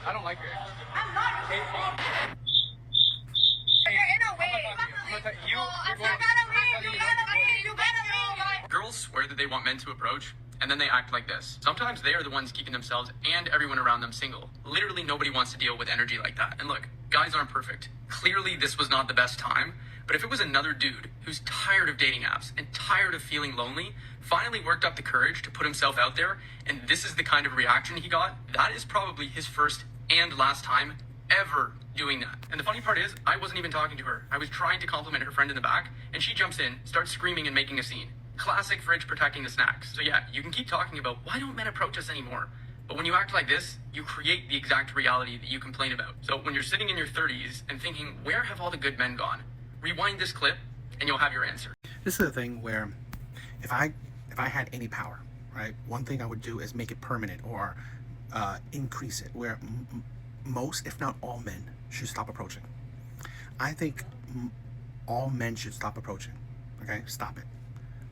I don't like her. I'm not. Hey, In a way. You gotta leave. Girls swear that they want men to approach, and then they act like this. Sometimes they are the ones keeping themselves and everyone around them single. Literally nobody wants to deal with energy like that. And look, guys aren't perfect. Clearly this was not the best time, but if it was another dude who's tired of dating apps and tired of feeling lonely, finally worked up the courage to put himself out there, and this is the kind of reaction he got, that is probably his first and last time ever doing that. And the funny part is, I wasn't even talking to her. I was trying to compliment her friend in the back, and she jumps in, starts screaming and making a scene. Classic Fridge protecting the snacks. So yeah, you can keep talking about why don't men approach us anymore, but when you act like this, you create the exact reality that you complain about. So when you're sitting in your 30s and thinking, where have all the good men gone? Rewind this clip and you'll have your answer. This is the thing where if I had any power, right, one thing I would do is make it permanent or increase it, where most, if not all men, should stop approaching. I think all men should stop approaching. Okay, stop it.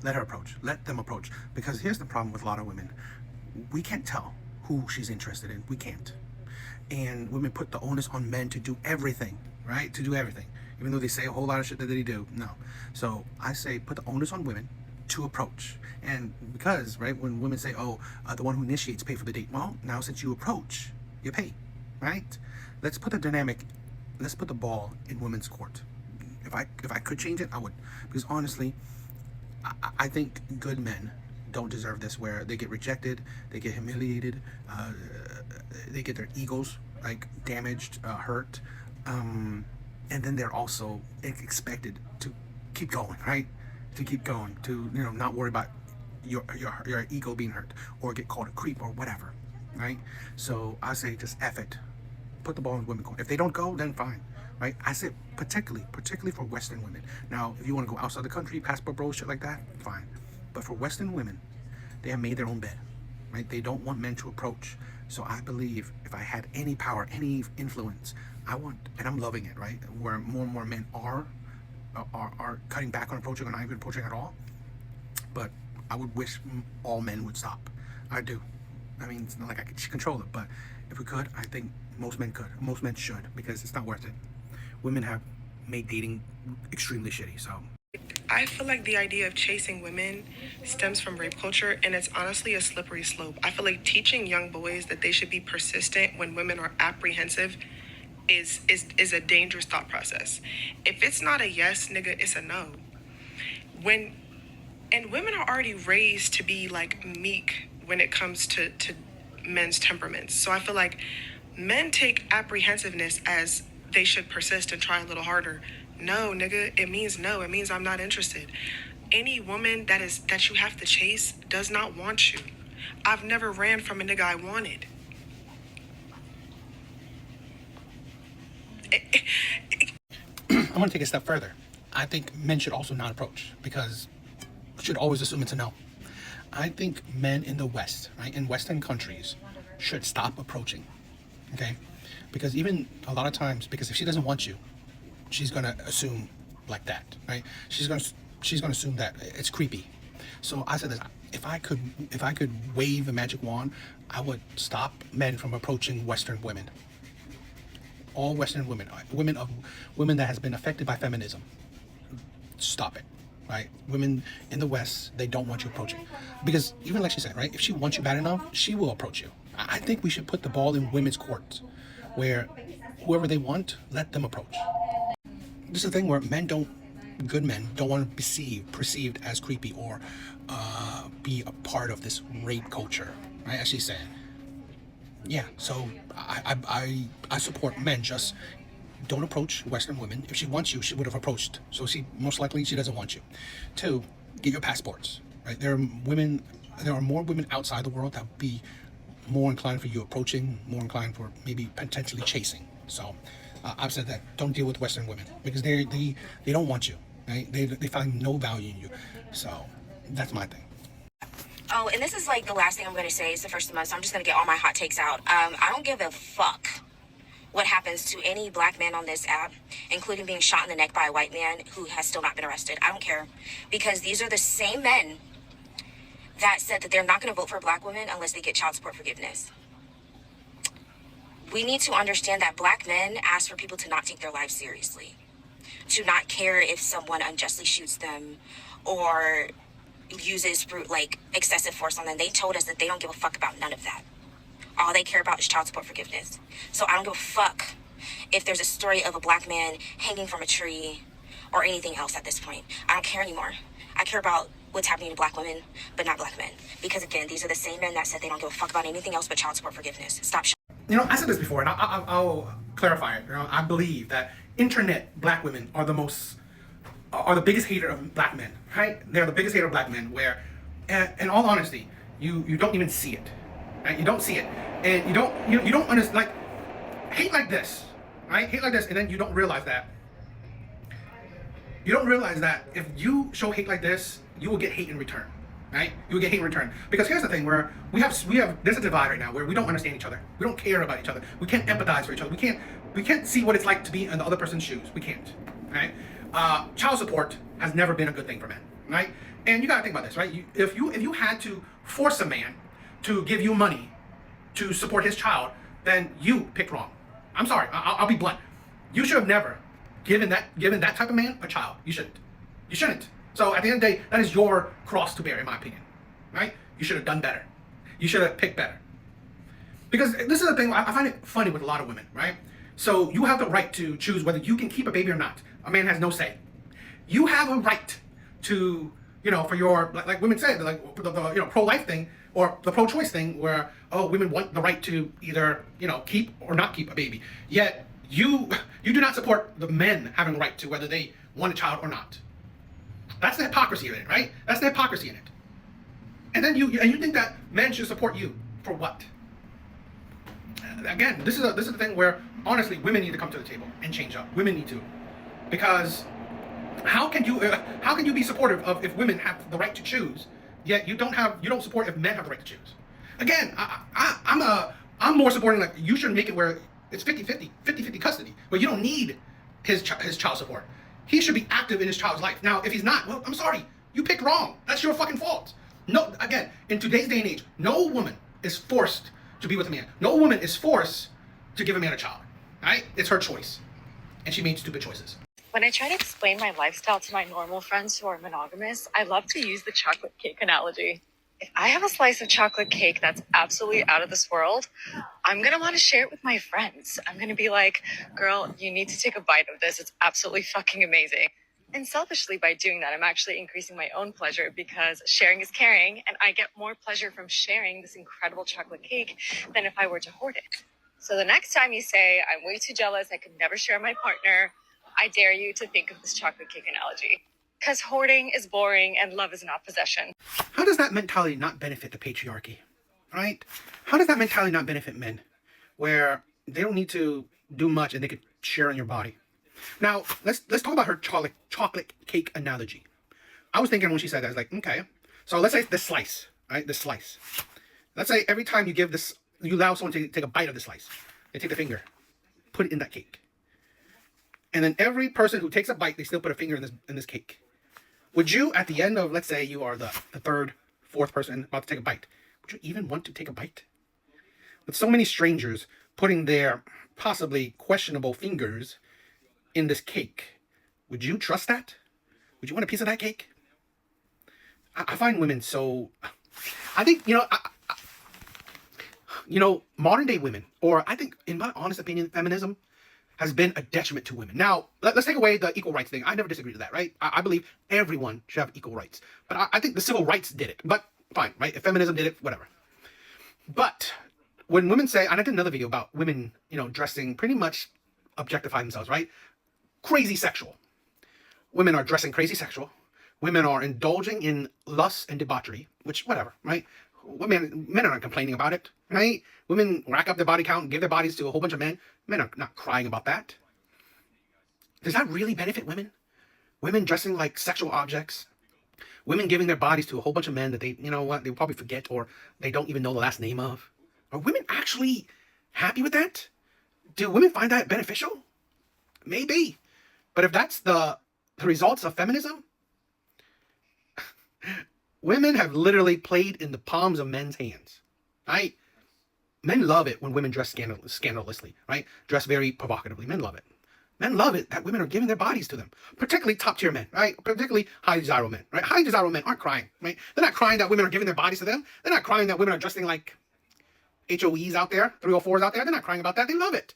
Let her approach. Let them approach. Because here's the problem with a lot of women. We can't tell who she's interested in. We can't. And women put the onus on men to do everything, right? To do everything. Even though they say a whole lot of shit that they do. No. So I say put the onus on women to approach. And because, right, when women say, oh, the one who initiates pay for the date. Well, now since you approach, you pay, right? Let's put the dynamic, let's put the ball in women's court. If I could change it, I would. Because honestly, I think good men don't deserve this, where they get rejected, they get humiliated, they get their egos like damaged, hurt, and then they're also expected to keep going, right? To keep going, to not worry about your ego being hurt or get called a creep or whatever, right? So I say just F it, put the ball in women's court. If they don't go, then fine. Right? I said particularly for Western women. Now, if you want to go outside the country, passport bros, shit like that, fine. But for Western women, they have made their own bed, right? They don't want men to approach. So I believe if I had any power, any influence, I want, and I'm loving it, right? Where more and more men are cutting back on approaching, or not even approaching at all. But I would wish all men would stop. I do. I mean, it's not like I could control it, but if we could, I think most men could. Most men should, because it's not worth it. Women have made dating extremely shitty, so. I feel like the idea of chasing women stems from rape culture, and it's honestly a slippery slope. I feel like teaching young boys that they should be persistent when women are apprehensive is a dangerous thought process. If it's not a yes, nigga, it's a no. And women are already raised to be like meek when it comes to men's temperaments. So I feel like men take apprehensiveness as they should persist and try a little harder. No, nigga, it means no. It means I'm not interested. Any woman that you have to chase does not want you. I've never ran from a nigga I wanted. I'm going to take it a step further. I think men should also not approach, because you should always assume it's a no. I think men in the West, right, in Western countries, should stop approaching, okay? Because even a lot of times, because if she doesn't want you, she's gonna assume like that, right? She's gonna assume that it's creepy. So I said this: if I could wave a magic wand, I would stop men from approaching Western women. All Western women, women that has been affected by feminism. Stop it, right? Women in the West, they don't want you approaching, because even like she said, right? If she wants you bad enough, she will approach you. I think we should put the ball in women's courts, where whoever they want, let them approach. This is the thing where good men don't want to be perceived as creepy or be a part of this rape culture, right? As she said. Yeah, so I support men. Just don't approach Western women. If she wants you, she would have approached. So most likely she doesn't want you. 2, get your passports, right? There are more women outside the world that would be more inclined for you approaching, more inclined for maybe potentially chasing. So I've said that don't deal with Western women, because they don't want you, right? They find no value in you. So that's my thing. Oh, and this is like the last thing I'm going to say. It's the first of the month, so I'm just going to get all my hot takes out. I don't give a fuck what happens to any black man on this app, including being shot in the neck by a white man who has still not been arrested. I don't care, because these are the same men that said that they're not going to vote for black women unless they get child support forgiveness. We need to understand that black men ask for people to not take their lives seriously, to not care if someone unjustly shoots them or uses like excessive force on them. They told us that they don't give a fuck about none of that. All they care about is child support forgiveness. So I don't give a fuck if there's a story of a black man hanging from a tree or anything else at this point. I don't care anymore. I care about what's happening to black women, but not black men. Because again, these are the same men that said they don't give a fuck about anything else but child support forgiveness. Stop. You know, I said this before, and I'll clarify it. You know, I believe that internet black women are the biggest hater of black men, right? They're the biggest hater of black men. Where, in all honesty, you don't even see it, right? You don't see it, and you don't understand. Like, hate like this, right? Hate like this, and then you don't realize that. You don't realize that if you show hate like this, you will get hate in return, right? You will get hate in return. Because here's the thing, where there's a divide right now where we don't understand each other. We don't care about each other. We can't empathize for each other. We can't see what it's like to be in the other person's shoes. We can't, right? Child support has never been a good thing for men, right? And you gotta think about this, right? If you had to force a man to give you money to support his child, then you picked wrong. I'm sorry. I'll be blunt. You should have never given that type of man a child. You shouldn't. You shouldn't. So at the end of the day, that is your cross to bear, in my opinion, right? You should have done better. You should have picked better. Because this is the thing, I find it funny with a lot of women, right? So you have the right to choose whether you can keep a baby or not. A man has no say. You have a right to, for your, like women say, like the pro-life thing or the pro-choice thing, where women want the right to either keep or not keep a baby. Yet you do not support the men having a right to whether they want a child or not. That's the hypocrisy in it, right? That's the hypocrisy in it. And then you think that men should support you for what? Again, this is the thing where honestly women need to come to the table and change up. Women need to, because how can you be supportive of if women have the right to choose, yet you don't support if men have the right to choose? Again, I'm more supporting, like, you should make it where it's 50-50 custody, where you don't need his child support. He should be active in his child's life. Now, if he's not, well, I'm sorry, you picked wrong. That's your fucking fault. No, again, in today's day and age, no woman is forced to be with a man. No woman is forced to give a man a child, right? It's her choice, and she made stupid choices. When I try to explain my lifestyle to my normal friends who are monogamous, I love to use the chocolate cake analogy. If I have a slice of chocolate cake that's absolutely out of this world, I'm going to want to share it with my friends. I'm going to be like, girl, you need to take a bite of this. It's absolutely fucking amazing. And selfishly, by doing that, I'm actually increasing my own pleasure, because sharing is caring, and I get more pleasure from sharing this incredible chocolate cake than if I were to hoard it. So the next time you say, I'm way too jealous, I could never share my partner, I dare you to think of this chocolate cake analogy. Because hoarding is boring and love is not possession. How does that mentality not benefit the patriarchy, right? How does that mentality not benefit men, where they don't need to do much and they could share in your body? Now, let's talk about her chocolate cake analogy. I was thinking when she said that, I was like, okay. So let's say this slice, right? This slice. Let's say every time you give this, you allow someone to take a bite of the slice. They take the finger, put it in that cake. And then every person who takes a bite, they still put a finger in this cake. Would you, at the end of, let's say you are the third, fourth person about to take a bite, would you even want to take a bite? With so many strangers putting their possibly questionable fingers in this cake, would you trust that? Would you want a piece of that cake? I find women so... I think, modern day women, or I think, in my honest opinion, feminism has been a detriment to women. Now, let's take away the equal rights thing. I never disagreed with that, right? I believe everyone should have equal rights. But I think the civil rights did it. But fine, right? If feminism did it, whatever. But when women say, and I did another video about women, dressing pretty much objectifying themselves, right? Crazy sexual. Women are dressing crazy sexual. Women are indulging in lust and debauchery, which, whatever, right? Men aren't complaining about it, right? Women rack up their body count and give their bodies to a whole bunch of men. Men are not crying about that. Does that really benefit women? Women dressing like sexual objects. Women giving their bodies to a whole bunch of men that they, they probably forget or they don't even know the last name of. Are women actually happy with that? Do women find that beneficial? Maybe. But if that's the results of feminism, women have literally played in the palms of men's hands, right? Men love it when women dress scandalously, right? Dress very provocatively. Men love it. Men love it that women are giving their bodies to them, particularly top tier men, right? Particularly high desirable men, right? High desirable men aren't crying, right? They're not crying that women are giving their bodies to them. They're not crying that women are dressing like HOEs out there, 304s out there. They're not crying about that. They love it.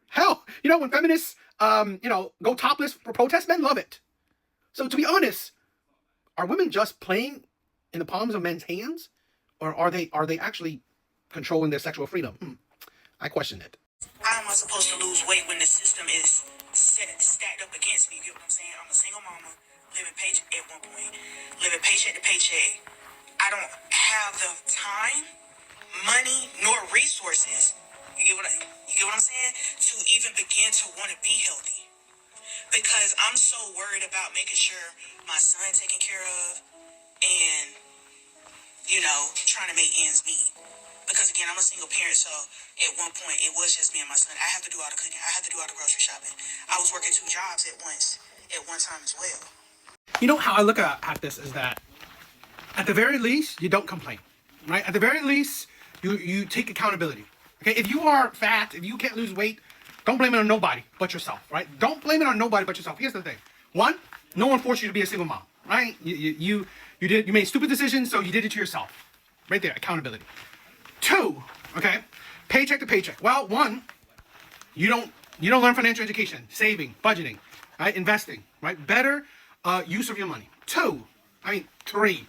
Hell, when feminists, go topless for protest, men love it. So to be honest, are women just playing in the palms of men's hands, or are they actually controlling their sexual freedom? I question it. How am I supposed to lose weight when the system is stacked up against me? You get what I'm saying? I'm a single mama, living paycheck at one point, living paycheck to paycheck. I don't have the time, money, nor resources. You get what I'm saying? To even begin to want to be healthy. Because I'm so worried about making sure my son taken care of and, trying to make ends meet. Because again, I'm a single parent, so at one point it was just me and my son. I have to do all the cooking. I have to do all the grocery shopping. I was working 2 jobs at one time as well. How I look at this is that at the very least, you don't complain, right? At the very least, you take accountability. Okay, if you are fat, if you can't lose weight, don't blame it on nobody but yourself, right? Don't blame it on nobody but yourself. Here's the thing. One, no one forced you to be a single mom, right? You made stupid decisions, so you did it to yourself. Right there, accountability. 2, okay, paycheck to paycheck. Well, 1, you don't learn financial education, saving, budgeting, right, investing, right, better use of your money. 3,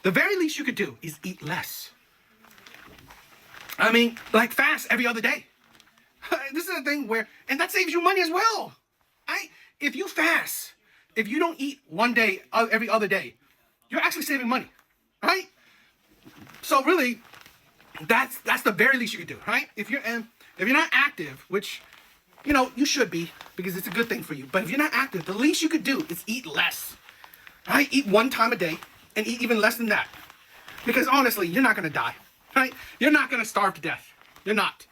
the very least you could do is eat less. Like fast every other day. This is a thing and that saves you money as well. If you fast, if you don't eat one day every other day, you're actually saving money, right? So really, that's the very least you could do, right? If you're not active, which you should be because it's a good thing for you, but if you're not active, the least you could do is eat less, right? Eat 1 time a day and eat even less than that, because honestly, you're not gonna die, right? You're not gonna starve to death. You're not.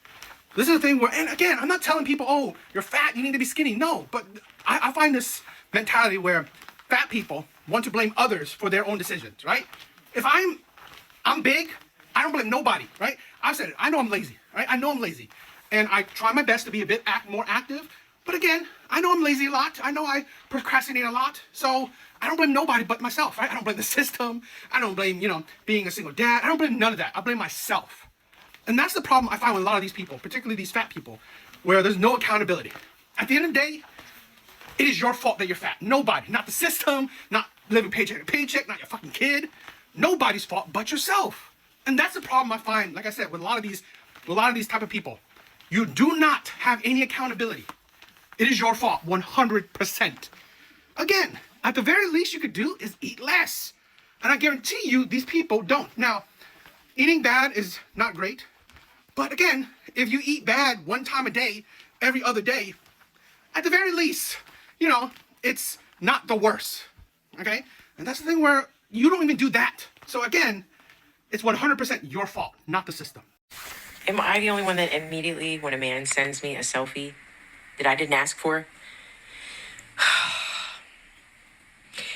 This is the thing where, and again, I'm not telling people, oh, you're fat, you need to be skinny. No, but I find this mentality where fat people want to blame others for their own decisions, right? If I'm big, I don't blame nobody, right? I've said it. I know I'm lazy, right? I know I'm lazy. And I try my best to be a bit more active. But again, I know I'm lazy a lot. I know I procrastinate a lot. So I don't blame nobody but myself, right? I don't blame the system. I don't blame, being a single dad. I don't blame none of that. I blame myself. And that's the problem I find with a lot of these people, particularly these fat people, where there's no accountability. At the end of the day, it is your fault that you're fat. Nobody. Not the system, not living paycheck to paycheck, not your fucking kid. Nobody's fault but yourself. And that's the problem I find, like I said, with a lot of these type of people. You do not have any accountability. It is your fault, 100%. Again, at the very least you could do is eat less. And I guarantee you, these people don't. Now, eating bad is not great. But again, if you eat bad 1 time a day, every other day, at the very least, it's not the worst. Okay? And that's the thing where you don't even do that. So again, it's 100% your fault, not the system. Am I the only one that immediately, when a man sends me a selfie that I didn't ask for,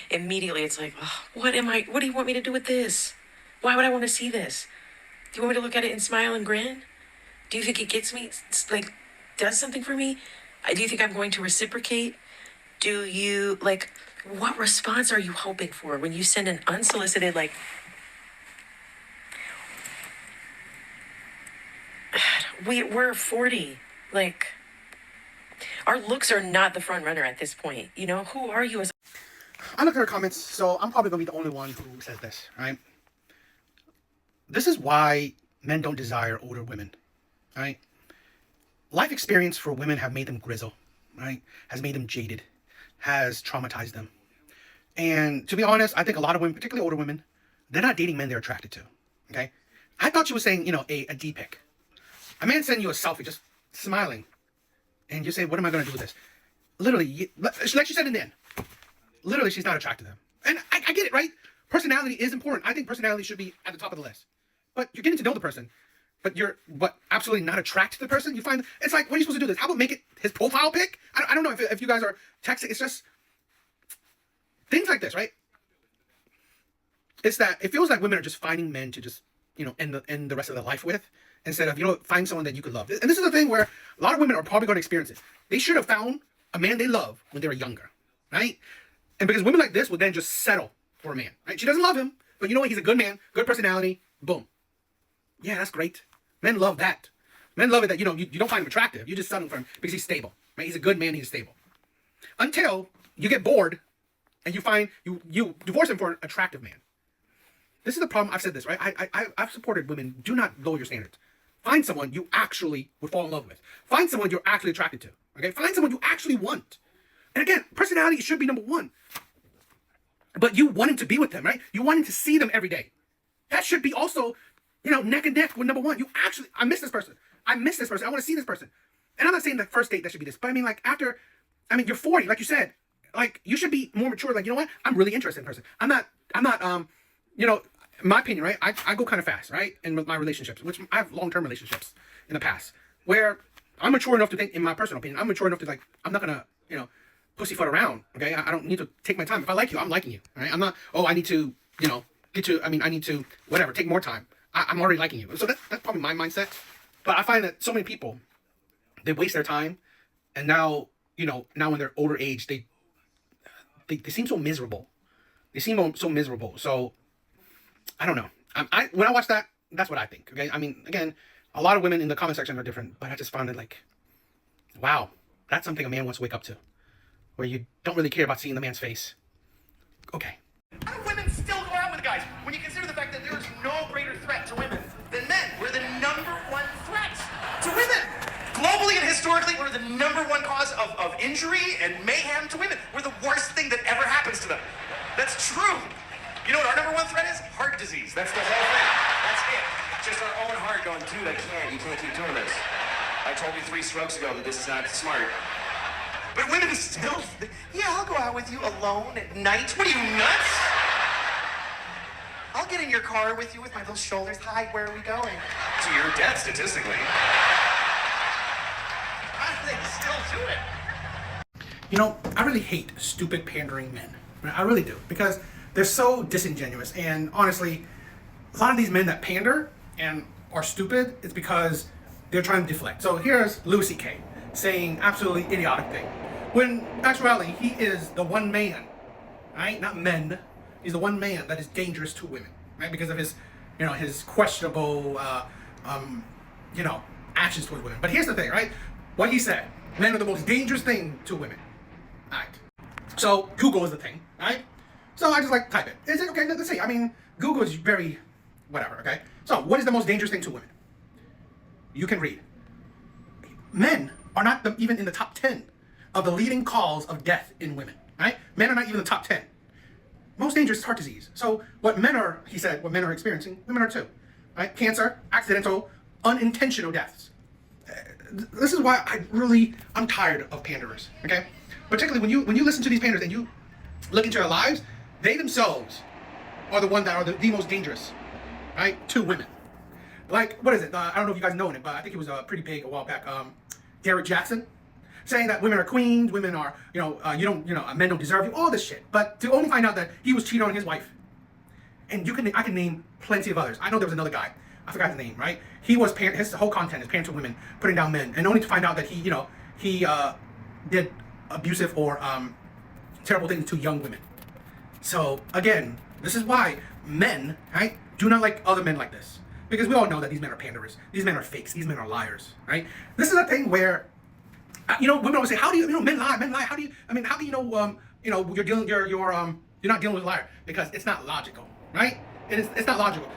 immediately it's like, oh, what do you want me to do with this? Why would I want to see this? Do you want me to look at it and smile and grin? Do you think it gets me, does something for me? Do you think I'm going to reciprocate? Do you, what response are you hoping for when you send an unsolicited, we're 40. Our looks are not the front runner at this point. Who are you as I look at her comments, so I'm probably going to be the only one who says this, right? This is why men don't desire older women, right? Life experience for women have made them grizzle, right? Has made them jaded, has traumatized them. And to be honest, I think a lot of women, particularly older women, they're not dating men they're attracted to, okay? I thought she was saying, a D pic. A man sending you a selfie, just smiling. And you say, what am I going to do with this? Literally, like she said in the end, literally she's not attracted to them. And I get it, right? Personality is important. I think personality should be at the top of the list. But you're getting to know the person, but you're absolutely not attracted to the person. You find, it's like, when are you supposed to do this? How about make it his profile pic? I don't know if you guys are texting. It's just things like this, right? It's that it feels like women are just finding men to just end the rest of their life with, instead of, find someone that you could love. And this is the thing where a lot of women are probably going to experience it. They should have found a man they love when they were younger, right? And because women like this will then just settle for a man, right? She doesn't love him, but you know what? He's a good man, good personality. Boom. Yeah, that's great. Men love that. Men love it that, you don't find him attractive. You just settle for him because he's stable, right? He's a good man. He's stable. Until you get bored and you find, you divorce him for an attractive man. This is the problem. I've said this, right? I've supported women. Do not lower your standards. Find someone you actually would fall in love with. Find someone you're actually attracted to. Okay? Find someone you actually want. And again, personality should be number one. But you wanting to be with them, right? You wanting to see them every day. That should be also, neck and neck with number one. I miss this person. I miss this person. I want to see this person. And I'm not saying the first date that should be this, but I mean, like, you're 40, like you said. Like, you should be more mature. Like, you know what? I'm really interested in a person. I'm not, in my opinion, right? I go kind of fast, right? In my relationships, which I have long-term relationships in the past, where I'm mature enough to think, in my personal opinion, I'm mature enough to, like, I'm not gonna, pussyfoot around, okay? I don't need to take my time. If I like you, I'm liking you, right? I'm not, I need to, I need to, whatever, take more time. I'm already liking you. So that's probably my mindset. But I find that so many people, they waste their time, and now, now in their older age, they seem so miserable. They seem so miserable. So, I don't know. When I watch that, that's what I think, okay? I mean, again, a lot of women in the comment section are different, but I just found it like, wow, that's something a man wants to wake up to, where you don't really care about seeing the man's face. Okay. How do women still go out with guys when you consider the fact that there is no greater threat to women than men? We're the number one threat to women. Globally and historically, we're the number one cause of injury and mayhem to women. We're the worst thing that ever happens to them. That's true. You know what our number one threat is? Heart disease. That's the whole thing. That's it. Just our own heart going, dude, you can't keep doing this. I told you 3 strokes ago that this is not smart. But women still, I'll go out with you alone at night. What are you, nuts? I'll get in your car with you with my little shoulders high. Where are we going? To your death, statistically. How do they still do it? I really hate stupid pandering men. I really do, because they're so disingenuous. And honestly, a lot of these men that pander and are stupid, it's because they're trying to deflect. So here's Louis C.K. saying absolutely idiotic thing, when in actuality, he is the one man, right? Not men. He's the one man that is dangerous to women, right? Because of his, his questionable, actions towards women. But here's the thing, right? What he said, men are the most dangerous thing to women. All right. So Google is the thing, right? So I just type it. Is it okay? Let's see. I mean, Google is very, whatever, okay? So what is the most dangerous thing to women? You can read. Men are not even in the top 10 of the leading cause of death in women, right? Men are not even in the top 10. Most dangerous is heart disease. So what men are, he said, what men are experiencing, women are too, right? Cancer, accidental, unintentional deaths. This is why I'm tired of panderers, okay? Particularly when you listen to these panderers and you look into their lives, they themselves are the ones that are the most dangerous, right, to women. Like, what is it? I don't know if you guys know it, but I think it was pretty big a while back. Derek Jackson saying that women are queens, women are, men don't deserve you, all this shit. But to only find out that he was cheating on his wife. And I can name plenty of others. I know there was another guy. I forgot his name, right? His whole content is parenting women, putting down men, and only to find out that he did abusive or terrible things to young women. So again, this is why men, right, do not like other men like this. Because we all know that these men are panderers. These men are fakes. These men are liars, right? This is a thing where, women always say, how do you, men lie, how do you, how do you know, you're not dealing with a liar? Because it's not logical, right? It's not logical.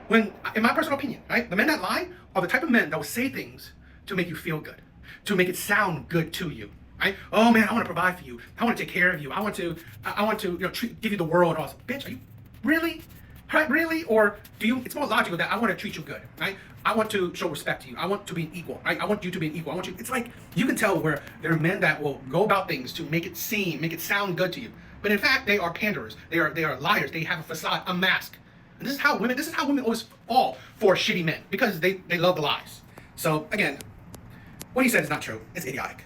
When, in my personal opinion, right, the men that lie are the type of men that will say things to make you feel good, to make it sound good to you, right? Oh man, I want to provide for you. I want to take care of you. I want to, give you the world. All bitch, are you really? Right, really? Or do you, it's more logical that I want to treat you good, right? I want to show respect to you. I want to be an equal, right? I want you to be an equal. It's like, you can tell where there are men that will go about things to make it sound good to you. But in fact, they are panderers. They are liars. They have a facade, a mask. And this is how women always fall for shitty men, because they love the lies. So again, what he said is not true. It's idiotic.